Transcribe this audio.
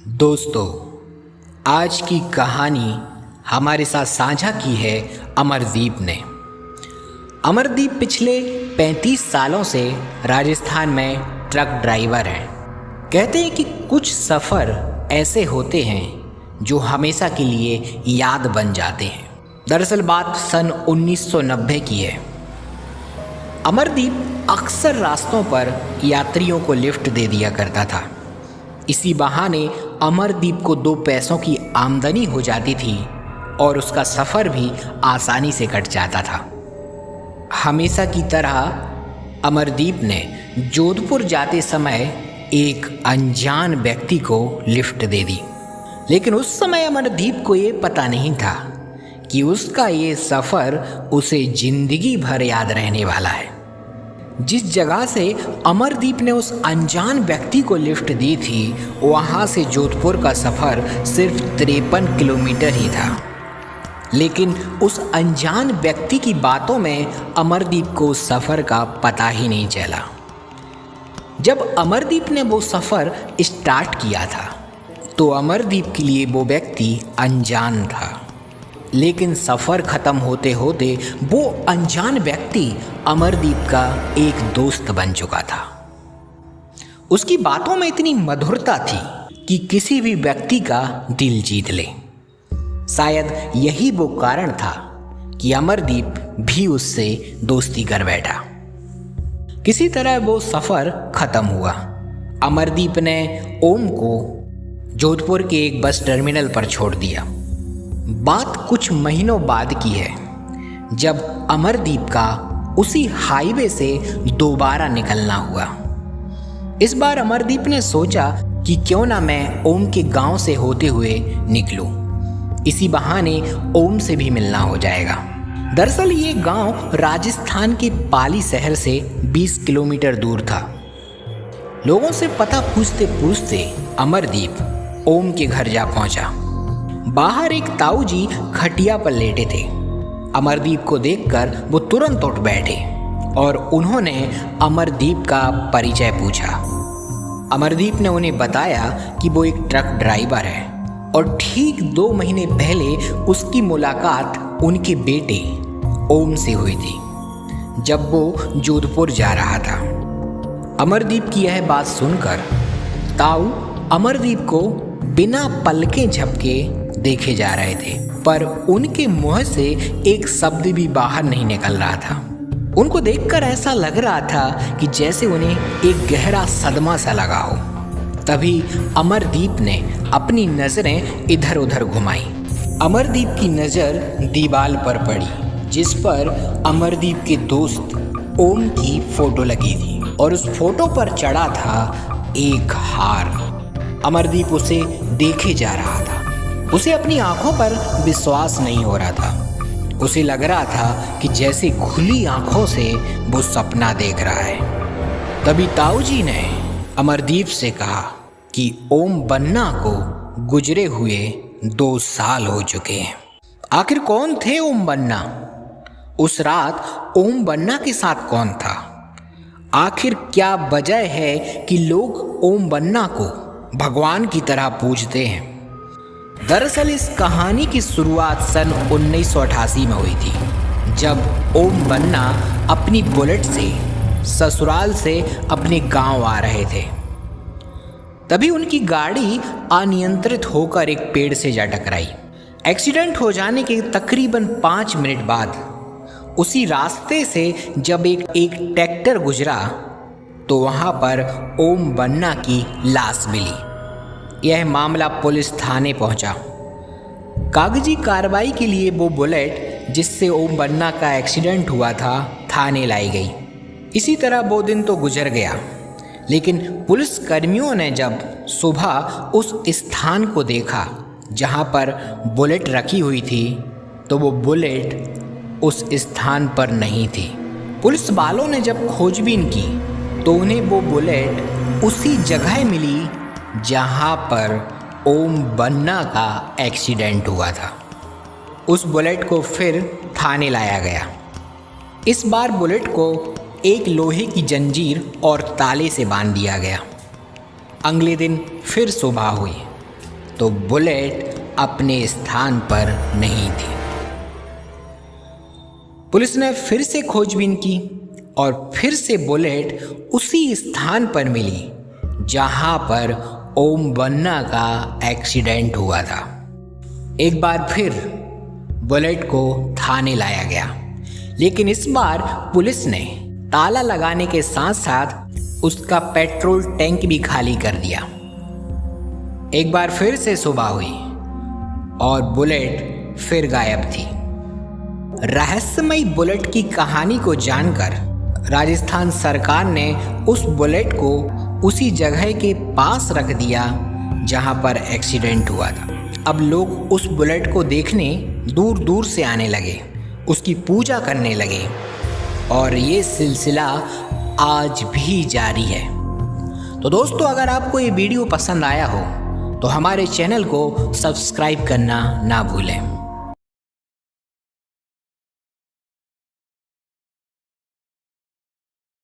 दोस्तों, आज की कहानी हमारे साथ साझा की है अमरदीप ने। अमरदीप पिछले 35 सालों से राजस्थान में ट्रक ड्राइवर हैं। कहते हैं कि कुछ सफ़र ऐसे होते हैं जो हमेशा के लिए याद बन जाते हैं। दरअसल बात सन 1990 की है। अमरदीप अक्सर रास्तों पर यात्रियों को लिफ्ट दे दिया करता था। इसी बहाने अमरदीप को 2 पैसों की आमदनी हो जाती थी और उसका सफ़र भी आसानी से कट जाता था। हमेशा की तरह अमरदीप ने जोधपुर जाते समय एक अनजान व्यक्ति को लिफ्ट दे दी, लेकिन उस समय अमरदीप को ये पता नहीं था कि उसका ये सफ़र उसे ज़िंदगी भर याद रहने वाला है। जिस जगह से अमरदीप ने उस अनजान व्यक्ति को लिफ्ट दी थी, वहाँ से जोधपुर का सफ़र सिर्फ 53 किलोमीटर ही था। लेकिन उस अनजान व्यक्ति की बातों में अमरदीप को उस सफ़र का पता ही नहीं चला। जब अमरदीप ने वो सफ़र स्टार्ट किया था तो अमरदीप के लिए वो व्यक्ति अनजान था, लेकिन सफ़र ख़त्म होते होते वो अनजान व्यक्ति अमरदीप का एक दोस्त बन चुका था। उसकी बातों में इतनी मधुरता थी कि किसी भी व्यक्ति का दिल जीत ले। शायद यही वो कारण था कि अमरदीप भी उससे दोस्ती कर बैठा। किसी तरह वो सफ़र ख़त्म हुआ। अमरदीप ने ओम को जोधपुर के एक बस टर्मिनल पर छोड़ दिया। बात कुछ महीनों बाद की है, जब अमरदीप का उसी हाईवे से दोबारा निकलना हुआ। इस बार अमरदीप ने सोचा कि क्यों ना मैं ओम के गांव से होते हुए निकलूं। इसी बहाने ओम से भी मिलना हो जाएगा। दरअसल ये गांव राजस्थान के पाली शहर से 20 किलोमीटर दूर था। लोगों से पता पूछते पूछते अमरदीप ओम के घर जा पहुंचा। बाहर एक ताऊ जी खटिया पर लेटे थे। अमरदीप को देखकर वो तुरंत उठ बैठे और उन्होंने अमरदीप का परिचय पूछा। अमरदीप ने उन्हें बताया कि वो एक ट्रक ड्राइवर है और ठीक 2 महीने पहले उसकी मुलाकात उनके बेटे ओम से हुई थी, जब वो जोधपुर जा रहा था। अमरदीप की यह बात सुनकर ताऊ अमरदीप को बिना पलकें झपके देखे जा रहे थे, पर उनके मुंह से एक शब्द भी बाहर नहीं निकल रहा था। उनको देखकर ऐसा लग रहा था कि जैसे उन्हें एक गहरा सदमा सा लगा हो। तभी अमरदीप ने अपनी नज़रें इधर उधर घुमाई। अमरदीप की नज़र दीवार पर पड़ी, जिस पर अमरदीप के दोस्त ओम की फोटो लगी थी और उस फोटो पर चढ़ा था एक हार। अमरदीप उसे देखे जा रहा था। उसे अपनी आंखों पर विश्वास नहीं हो रहा था। उसे लग रहा था कि जैसे खुली आंखों से वो सपना देख रहा है। तभी ताऊ जी ने अमरदीप से कहा कि ओम बन्ना को गुजरे हुए 2 साल हो चुके हैं। आखिर कौन थे ओम बन्ना? उस रात ओम बन्ना के साथ कौन था? आखिर क्या वजह है कि लोग ओम बन्ना को भगवान की तरह पूजते हैं? दरअसल इस कहानी की शुरुआत सन 1988 में हुई थी, जब ओम बन्ना अपनी बुलेट से ससुराल से अपने गांव आ रहे थे। तभी उनकी गाड़ी अनियंत्रित होकर एक पेड़ से जा टकराई। एक्सीडेंट हो जाने के तकरीबन 5 मिनट बाद उसी रास्ते से जब एक ट्रैक्टर गुजरा तो वहाँ पर ओम बन्ना की लाश मिली। यह मामला पुलिस थाने पहुंचा। कागजी कार्रवाई के लिए वो बुलेट जिससे ओम बन्ना का एक्सीडेंट हुआ था थाने लाई गई। इसी तरह वो दिन तो गुजर गया, लेकिन पुलिस कर्मियों ने जब सुबह उस स्थान को देखा जहां पर बुलेट रखी हुई थी, तो वो बुलेट उस स्थान पर नहीं थी। पुलिस वालों ने जब खोजबीन की तो उन्हें वो बुलेट उसी जगह मिली जहां पर ओम बन्ना का एक्सीडेंट हुआ था। उस बुलेट को फिर थाने लाया गया। इस बार बुलेट को एक लोहे की जंजीर और ताले से बांध दिया गया। अगले दिन फिर सुबह हुई। तो बुलेट अपने स्थान पर नहीं थी। पुलिस ने फिर से खोजबीन की और फिर से बुलेट उसी स्थान पर मिली जहां पर ओम बन्ना का एक्सीडेंट हुआ था। एक बार फिर बुलेट को थाने लाया गया, लेकिन इस बार पुलिस ने ताला लगाने के साथ साथ उसका पेट्रोल टैंक भी खाली कर दिया। एक बार फिर से सुबह हुई और बुलेट फिर गायब थी। रहस्यमयी बुलेट की कहानी को जानकर राजस्थान सरकार ने उस बुलेट को उसी जगह के पास रख दिया जहां पर एक्सीडेंट हुआ था। अब लोग उस बुलेट को देखने दूर दूर से आने लगे, उसकी पूजा करने लगे और ये सिलसिला आज भी जारी है। तो दोस्तों, अगर आपको ये वीडियो पसंद आया हो तो हमारे चैनल को सब्सक्राइब करना ना भूलें।